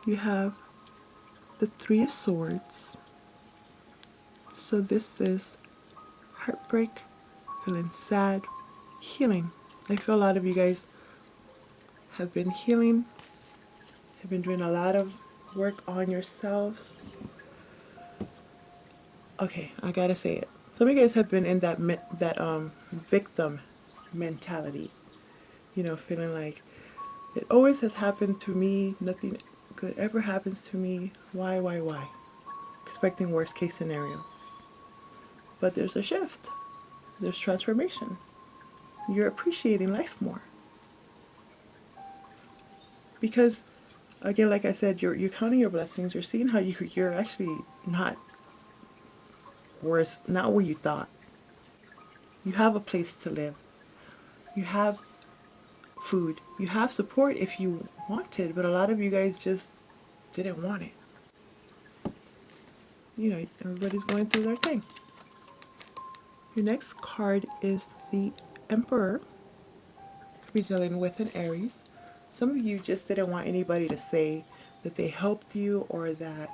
you have the Three of Swords. So this is heartbreak, feeling sad, healing. I feel a lot of you guys have been healing, have been doing a lot of work on yourselves. Okay, I gotta say it. Some of you guys have been in that victim mentality. You know, feeling like it always has happened to me. Nothing good ever happens to me. Why? Expecting worst case scenarios. But there's a shift. There's transformation. You're appreciating life more. Because again, like I said, you're counting your blessings. You're seeing how you're actually not worse, not where you thought. You have a place to live. You have food. You have support if you wanted, but a lot of you guys just didn't want it. You know, everybody's going through their thing. Your next card is the Emperor. We're dealing with an Aries. Some of you just didn't want anybody to say that they helped you or that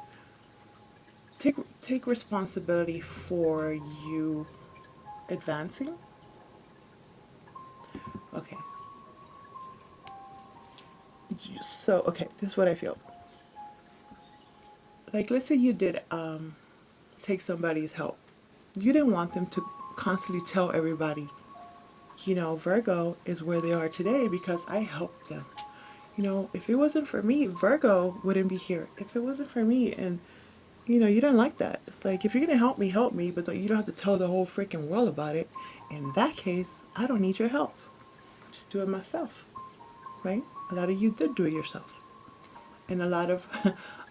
take responsibility for you advancing. Okay. So, okay, this is what I feel. Like, let's say you did take somebody's help. You didn't want them to constantly tell everybody, you know, Virgo is where they are today because I helped them. You know, if it wasn't for me, Virgo wouldn't be here. If it wasn't for me, and you know, you don't like that. It's like, if you're gonna help me, but you don't have to tell the whole freaking world about it. In that case, I don't need your help. Just do it myself, right? A lot of you did do it yourself, and a lot of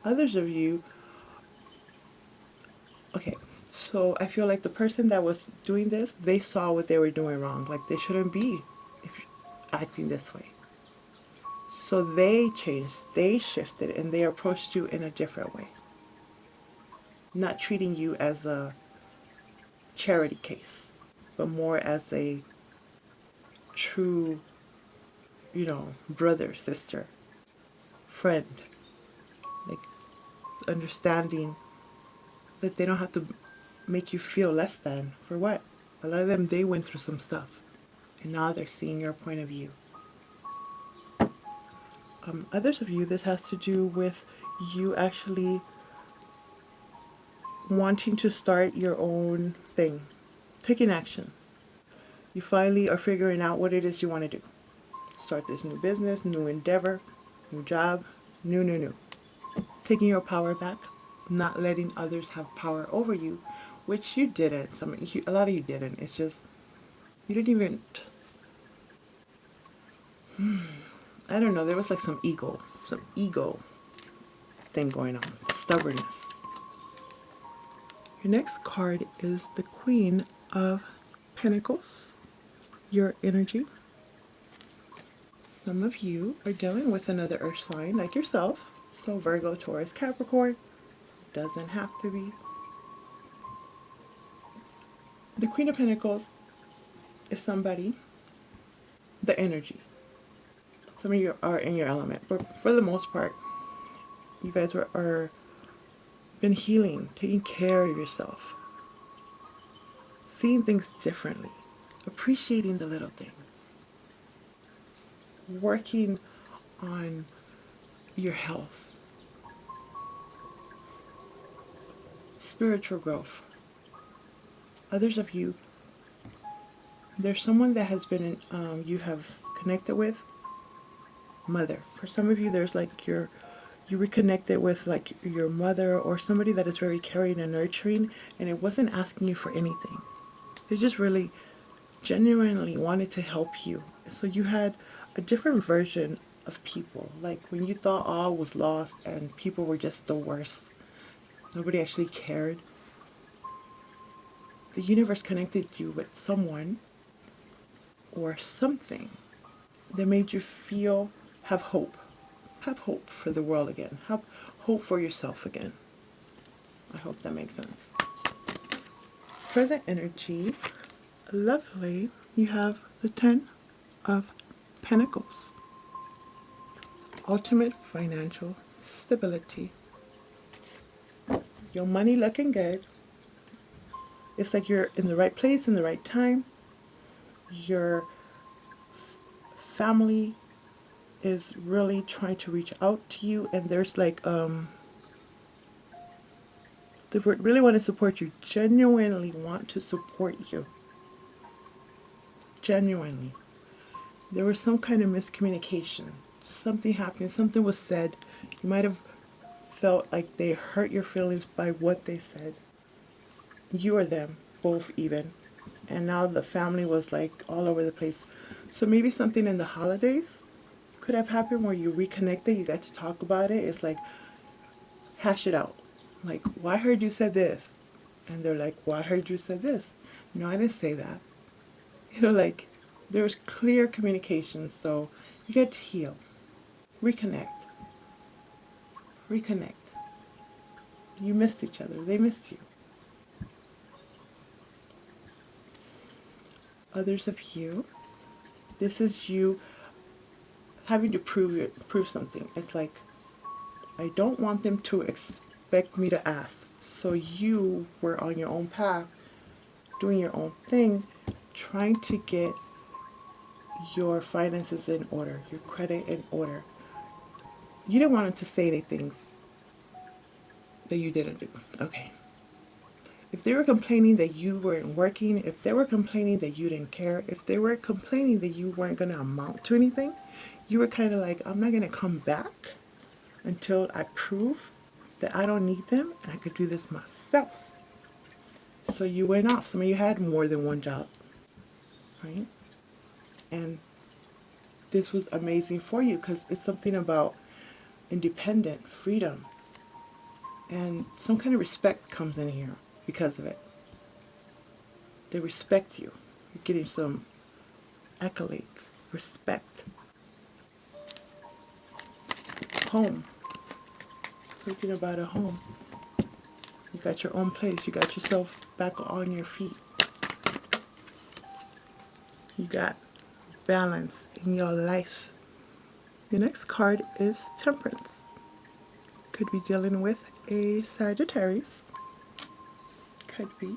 others of you. Okay, so I feel like the person that was doing this, they saw what they were doing wrong. Like they shouldn't be if acting this way. So they changed, they shifted, and they approached you in a different way. Not treating you as a charity case, but more as a true, you know, brother, sister, friend. Like understanding that they don't have to make you feel less than for what? A lot of them, they went through some stuff, and now they're seeing your point of view. Others of you, this has to do with you actually wanting to start your own thing, taking action. You finally are figuring out what it is you want to do. Start this new business, new endeavor, new job, new. Taking your power back, not letting others have power over you, which you didn't. A lot of you didn't. It's just you didn't even. I don't know. There was like some ego thing going on, stubbornness. Your next card is the Queen of Pentacles. Your energy. Some of you are dealing with another earth sign like yourself. So Virgo, Taurus, Capricorn. Doesn't have to be. The Queen of Pentacles is somebody, the energy. Some of you are in your element, but for the most part, you guys are been healing, taking care of yourself, seeing things differently, appreciating the little things, working on your health, spiritual growth. Others of you, there's someone that has been you have connected with, mother. For some of you, there's like you reconnected with like your mother or somebody that is very caring and nurturing, and it wasn't asking you for anything. They just really genuinely wanted to help you. So you had a different version of people. Like when you thought all was lost and people were just the worst, nobody actually cared. The universe connected you with someone or something that made you feel, have hope. Have hope for the world again. Have hope for yourself again. I hope that makes sense. Present energy, lovely. You have the Ten of Pentacles. Ultimate financial stability. Your money looking good. It's like you're in the right place in the right time. Your family is really trying to reach out to you, and there's like they really want to support you, genuinely want to support you. Genuinely. There was some kind of miscommunication. Something happened, something was said. You might have felt like they hurt your feelings by what they said. You or them, both even. And now the family was like all over the place. So maybe something in the holidays could have happened where you reconnected, you got to talk about it. It's like, hash it out. Like, well, I heard you said this. And they're like, well, I heard you said this. No, I didn't say that. Like, there's clear communication. So you get to heal, reconnect, reconnect. You missed each other. They missed you. Others of you, this is you having to prove something. It's like, I don't want them to expect me to ask. So you were on your own path, doing your own thing, trying to get your finances in order, your credit in order. You didn't want them to say anything that you didn't do. Okay. If they were complaining that you weren't working, if they were complaining that you didn't care, if they were complaining that you weren't going to amount to anything, you were kind of like, I'm not going to come back until I prove that I don't need them and I could do this myself. So you went off. Some of you had more than one job, right? And this was amazing for you because it's something about independent freedom. And some kind of respect comes in here because of it. They respect you. You're getting some accolades, respect. Home. Something about a home. You got your own place. You got yourself back on your feet. You got balance in your life. The next card is Temperance. Could be dealing with a Sagittarius. Could be.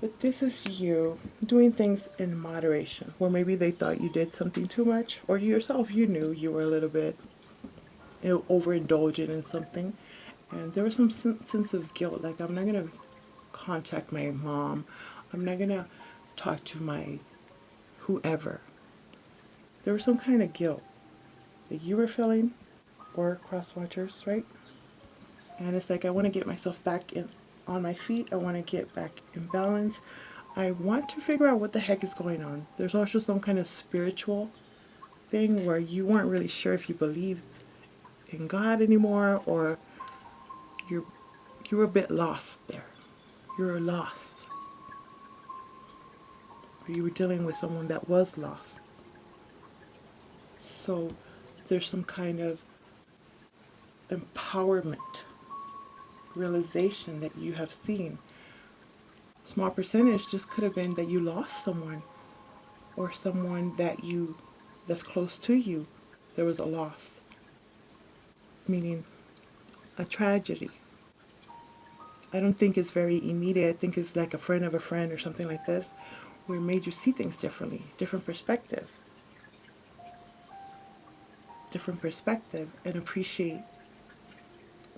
But this is you doing things in moderation. Or maybe they thought you did something too much. Or you yourself, you knew you were a little bit overindulgent in something. And there was some sense of guilt. Like, I'm not going to contact my mom. I'm not going to talk to my whoever. There was some kind of guilt that you were feeling, or cross watchers, right? And it's like, I want to get myself back on my feet. I want to get back in balance. I want to figure out what the heck is going on. There's also some kind of spiritual thing where you weren't really sure if you believed in God anymore, or you were a bit lost there. You were lost. Or you were dealing with someone that was lost. So there's some kind of empowerment, realization that you have seen. Small percentage just could have been that you lost someone, or someone that's close to you. There was a loss, meaning a tragedy. I don't think it's very immediate. I think it's like a friend of a friend or something like this, where it made you see things differently, different perspective, and appreciate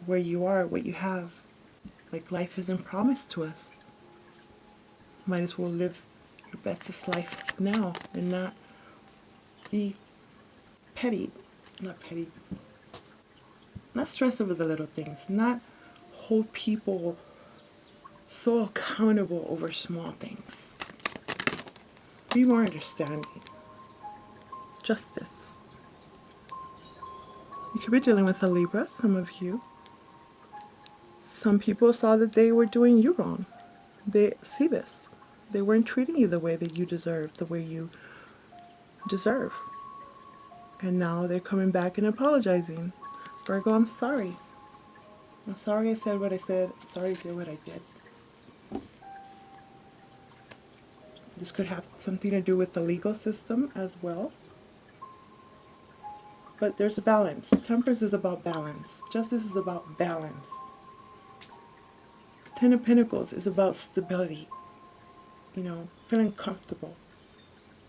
where you are, what you have. Like, life isn't promised to us. Might as well live your bestest life now and not be petty, not stress over the little things, not hold people so accountable over small things. Be more understanding. Justice. You could be dealing with a Libra, some of you. Some people saw that they were doing you wrong. They see this. They weren't treating you the way that you deserve, the way you deserve. And now they're coming back and apologizing. Virgo, I'm sorry. I'm sorry I said what I said. I'm sorry I did what I did. This could have something to do with the legal system as well. But there's a balance. Temperance is about balance. Justice is about balance. Ten of Pentacles is about stability. You know, feeling comfortable.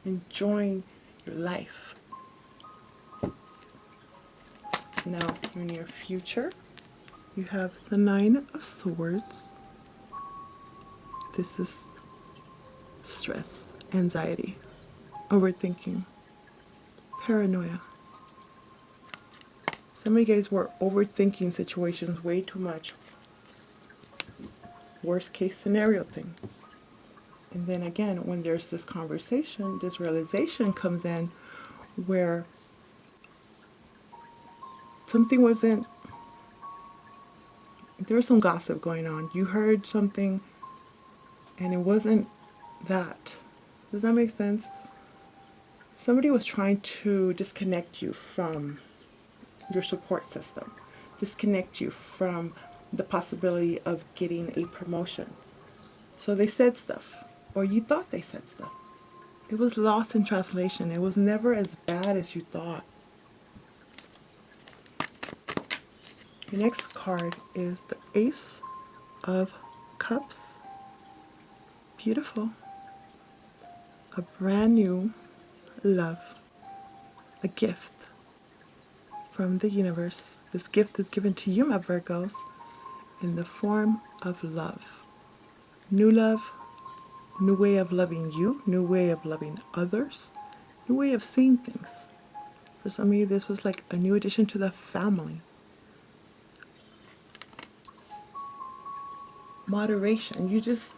Enjoying your life. Now, in your future, you have the Nine of Swords. This is stress, anxiety, overthinking, paranoia. Some of you guys were overthinking situations way too much. Worst case scenario thing. And then again, when there's this conversation, this realization comes in where something wasn't, there was some gossip going on. You heard something and it wasn't that. Does that make sense? Somebody was trying to disconnect you from your support system, disconnect you from the possibility of getting a promotion. So they said stuff, or you thought they said stuff. It was lost in translation. It was never as bad as you thought. The next card is the Ace of Cups. Beautiful. A brand new love, a gift from the universe. This gift is given to you, my Virgos, in the form of love. New love, new way of loving you, new way of loving others, new way of seeing things. For some of you, this was like a new addition to the family. Moderation. You just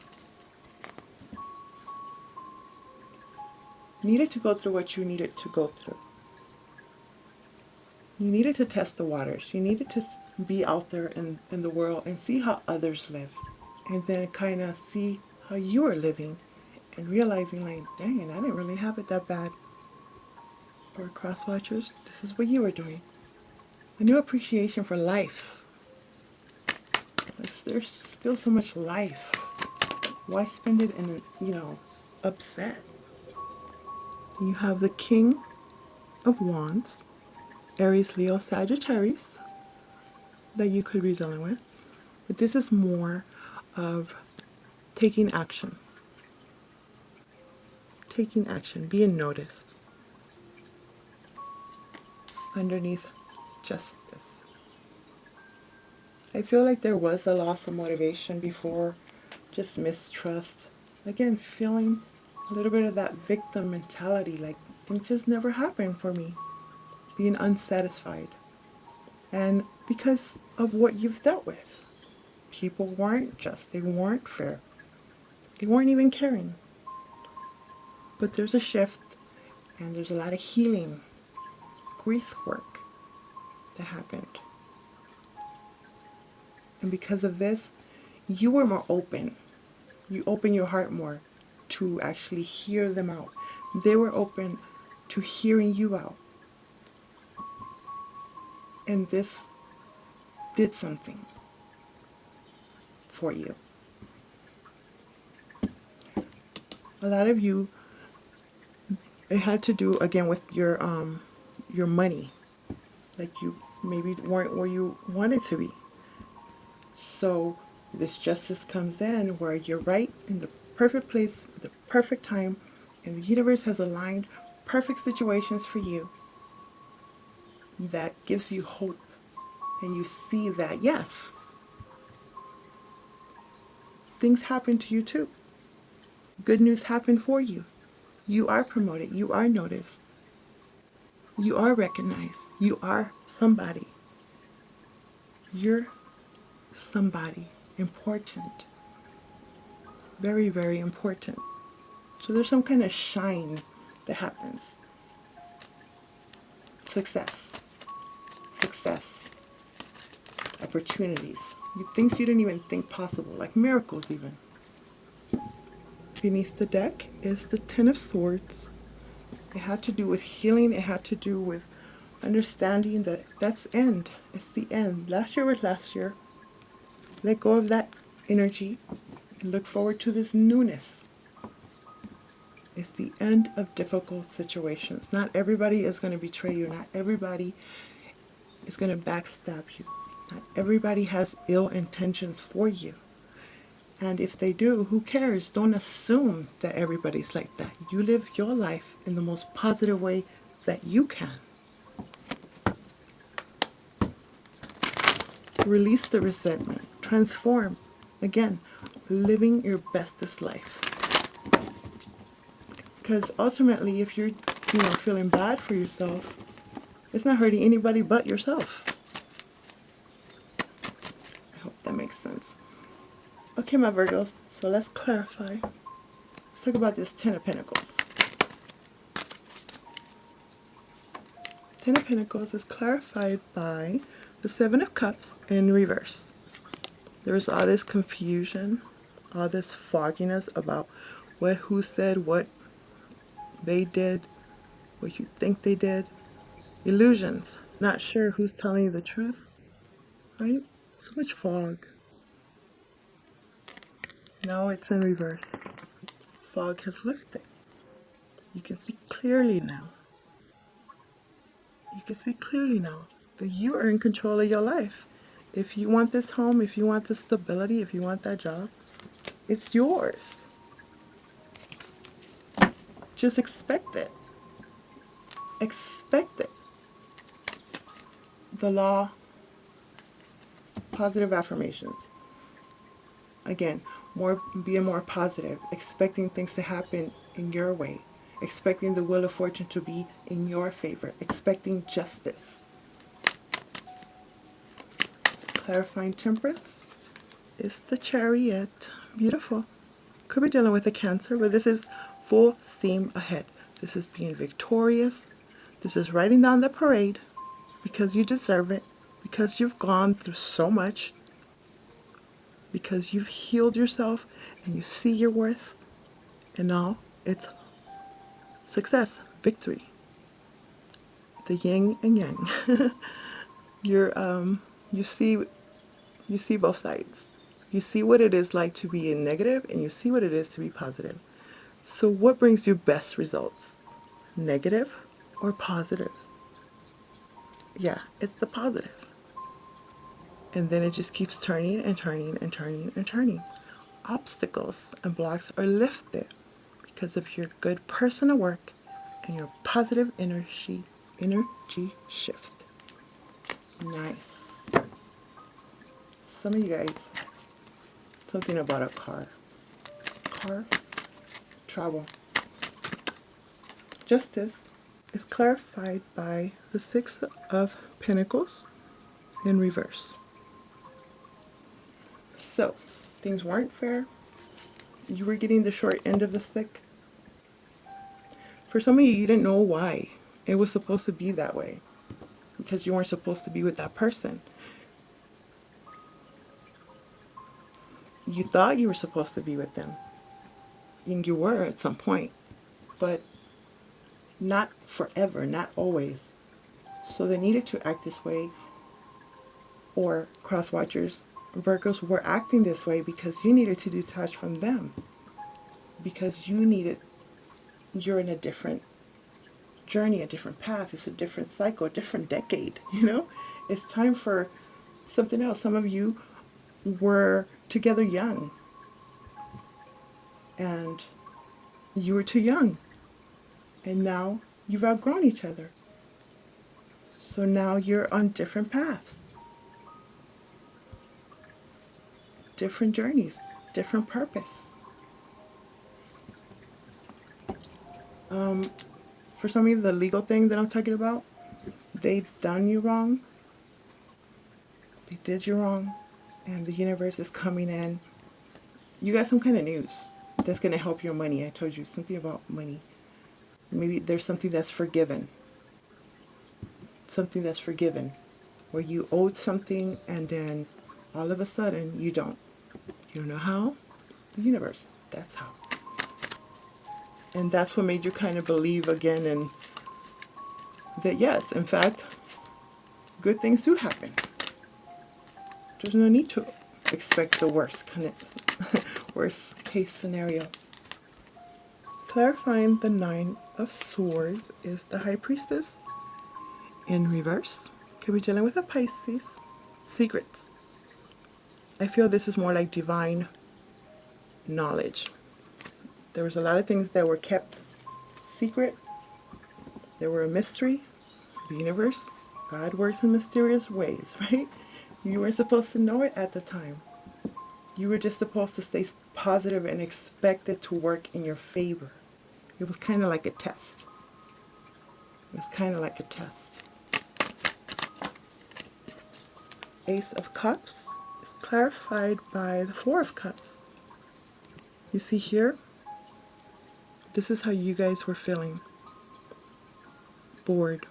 needed to go through what you needed to go through. You needed to test the waters. You needed to be out there in the world and see how others live. And then kind of see how you are living and realizing like, dang, I didn't really have it that bad. For cross watchers, this is what you were doing. A new appreciation for life. There's still so much life. Why spend it in, upset? You have the King of Wands, Aries, Leo, Sagittarius, that you could be dealing with. But this is more of taking action. Taking action, being noticed. Underneath, justice. I feel like there was a loss of motivation before, just mistrust. Again, feeling a little bit of that victim mentality, like things just never happened for me. Being unsatisfied. And because of what you've dealt with. People weren't just, they weren't fair. They weren't even caring. But there's a shift, and there's a lot of healing, grief work that happened. And because of this, you were more open. You opened your heart more to actually hear them out. They were open to hearing you out. And this did something for you. A lot of you, it had to do again with your money. Like you maybe weren't where you wanted to be. So this justice comes in where you're right in the perfect place, the perfect time, and the universe has aligned perfect situations for you. That gives you hope. And you see that, yes, things happen to you too. Good news happened for you. You are promoted. You are noticed. You are recognized. You are somebody. You're somebody important. Very, very important. So there's some kind of shine that happens. Success. Success. Opportunities. Things you didn't even think possible, like miracles even. Beneath the deck is the Ten of Swords. It had to do with healing. It had to do with understanding that that's end. It's the end. Last year was last year. Let go of that energy and look forward to this newness. It's the end of difficult situations. Not everybody is going to betray you. Not everybody is going to backstab you. Not everybody has ill intentions for you. And if they do, who cares? Don't assume that everybody's like that. You live your life in the most positive way that you can. Release the resentment. Transform. Again, living your bestest life. Because ultimately, if you're, feeling bad for yourself, it's not hurting anybody but yourself. I hope that makes sense. Okay, my Virgos, so let's clarify. Let's talk about this Ten of Pentacles. Ten of Pentacles is clarified by the Seven of Cups in reverse. There's all this confusion, all this fogginess about who said what they did, what you think they did. Illusions, not sure who's telling you the truth, right? So much fog. Now it's in reverse. Fog has lifted. You can see clearly now. You can see clearly now that you are in control of your life. If you want this home, if you want this stability, if you want that job, it's yours. Just expect it. Expect it. The law, positive affirmations. Again, being more positive, expecting things to happen in your way, expecting the wheel of fortune to be in your favor, expecting justice. Clarifying Temperance is the Chariot. Beautiful. Could be dealing with a Cancer, but this is full steam ahead. This is being victorious. This is riding down the parade because you deserve it, because you've gone through so much, because you've healed yourself and you see your worth, and now it's success, victory, the yin and yang. You see both sides. You see what it is like to be in negative, and you see what it is to be positive. So what brings you best results? Negative or positive? Yeah, it's the positive. And then it just keeps turning and turning and turning and turning. Obstacles and blocks are lifted because of your good personal work and your positive energy shift. Nice. Some of you guys, something about a car, travel. Justice is clarified by the Six of Pentacles in reverse. So, things weren't fair. You were getting the short end of the stick. For some of you, you didn't know why it was supposed to be that way, because you weren't supposed to be with that person. You thought you were supposed to be with them, and you were at some point, but not forever, not always. So they needed to act this way, or cross watchers, Virgos were acting this way because you needed to detach from them, because you're in a different journey, a different path. It's a different cycle, a different decade, It's time for something else. Some of you were together young, and you were too young, and now you've outgrown each other. So now you're on different paths, different journeys, different purpose. For some of you, the legal thing that I'm talking about, they've done you wrong. They did you wrong, and the universe is coming in. You got some kind of news that's going to help your money. I told you something about money. Maybe there's something that's forgiven. Something that's forgiven, where you owed something and then all of a sudden you don't. You don't know how? The universe. That's how. And that's what made you kind of believe again, and that yes, in fact, good things do happen. There's no need to expect the worst case scenario. Clarifying the Nine of Swords is the High Priestess in reverse. Could be dealing with a Pisces. Secrets. I feel this is more like divine knowledge. There was a lot of things that were kept secret. They were a mystery. The universe, God works in mysterious ways, right? You weren't supposed to know it at the time. You were just supposed to stay positive and expect it to work in your favor. It was kind of like a test. It was kind of like a test. Ace of Cups is clarified by the Four of Cups. You see here, this is how you guys were feeling. Bored,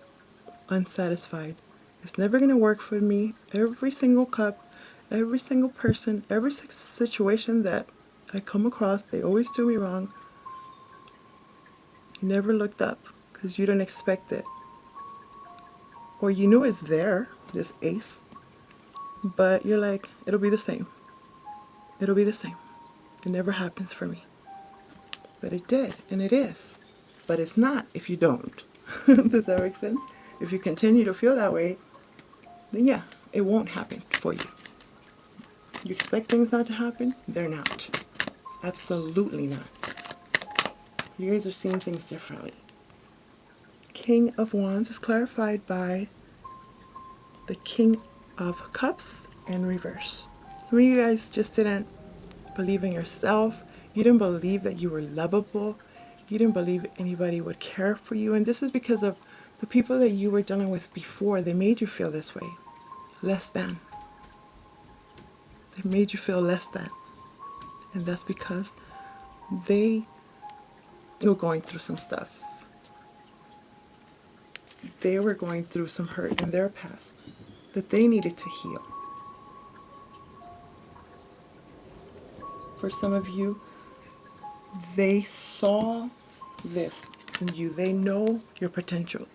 unsatisfied. It's never going to work for me. Every single cup, every single person, every situation that I come across, they always do me wrong. You never looked up because you didn't expect it. Or you knew it's there, this ace, but you're like, it'll be the same. It'll be the same. It never happens for me. But it did, and it is. But it's not if you don't. Does that make sense? If you continue to feel that way, then yeah, it won't happen for you. You expect things not to happen? They're not. Absolutely not. You guys are seeing things differently. King of Wands is clarified by the King of Cups in reverse. Some of you guys just didn't believe in yourself. You didn't believe that you were lovable. You didn't believe anybody would care for you. And this is because of the people that you were dealing with before. They made you feel this way. Less than. They made you feel less than. And that's because they were going through some stuff. They were going through some hurt in their past that they needed to heal. For some of you, they saw this in you. They know your potential.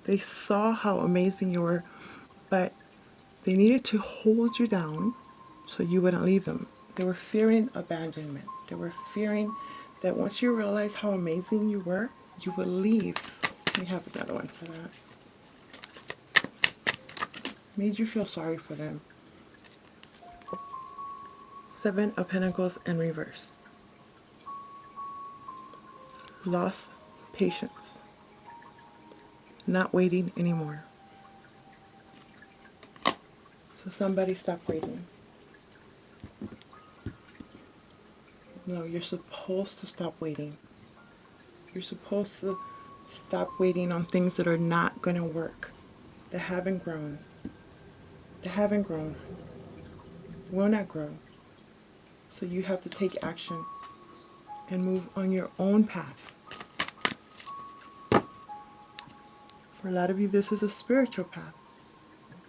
They saw how amazing you were, but they needed to hold you down so you wouldn't leave them. They were fearing abandonment. They were fearing that once you realized how amazing you were, you would leave. We have another one for that. Made you feel sorry for them. Seven of Pentacles in reverse. Lost patience. Not waiting anymore. So somebody stop waiting. No, you're supposed to stop waiting. You're supposed to stop waiting on things that are not going to work. That haven't grown. That haven't grown. Will not grow. So you have to take action and move on your own path. For a lot of you, this is a spiritual path.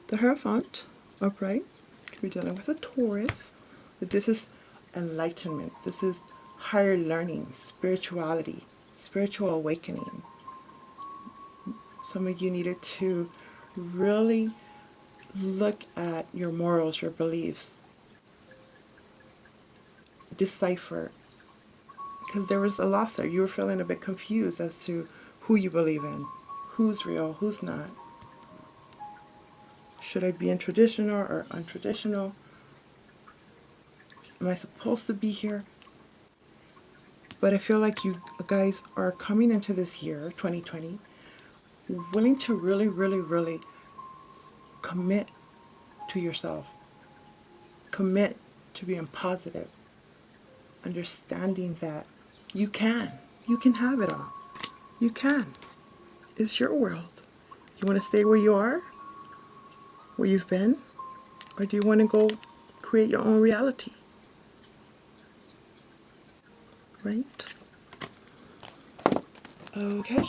The Hierophant, upright, could be dealing with a Taurus. But this is enlightenment. This is higher learning, spirituality, spiritual awakening. Some of you needed to really look at your morals, your beliefs, decipher, because there was a loss there. You were feeling a bit confused as to who you believe in, who's real, who's not. Should I be in traditional or untraditional? Am I supposed to be here? But I feel like you guys are coming into this year, 2020, willing to really, really, really commit to yourself. Commit to being positive. Understanding that you can. You can have it all. You can. It's your world. You want to stay where you are? Where you've been? Or do you want to go create your own reality? Right? Okay.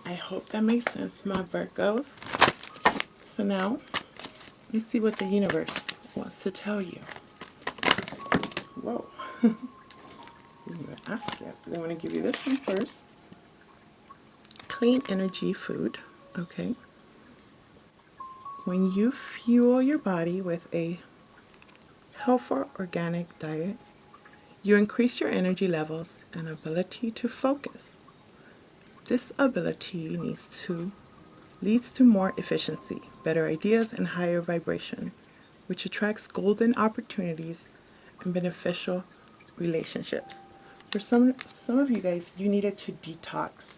I hope that makes sense, my Virgos. So now, let's see what the universe wants to tell you. Whoa. Didn't even ask yet, but I want to give you this one first. Clean energy food. Okay. When you fuel your body with a healthful organic diet, You increase your energy levels and ability to focus. This ability leads to more efficiency, better ideas, and higher vibration, which attracts golden opportunities and beneficial relationships. For some of you guys, you needed to detox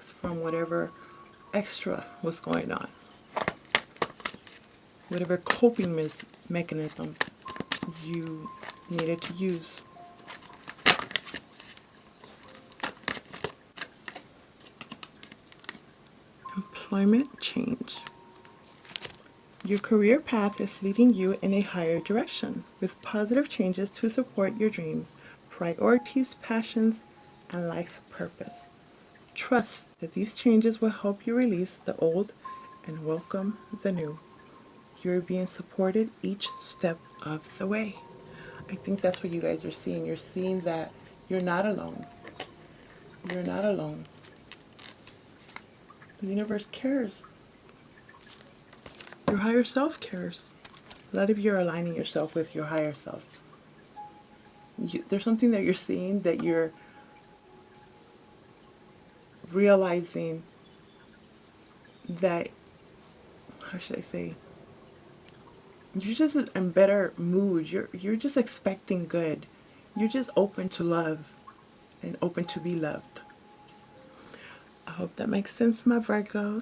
from whatever extra was going on, whatever coping mechanism you needed to use. Employment change. Your career path is leading you in a higher direction with positive changes to support your dreams, priorities, passions, and life purpose. Trust that these changes will help you release the old and welcome the new. You're being supported each step of the way. I think that's what you guys are seeing. You're seeing that you're not alone. You're not alone. The universe cares. Your higher self cares. A lot of you are aligning yourself with your higher self. There's something that you're seeing, that you're realizing that, how should I say, you're just in better mood. You're just expecting good. You're just open to love and open to be loved. I hope that makes sense, my Virgos.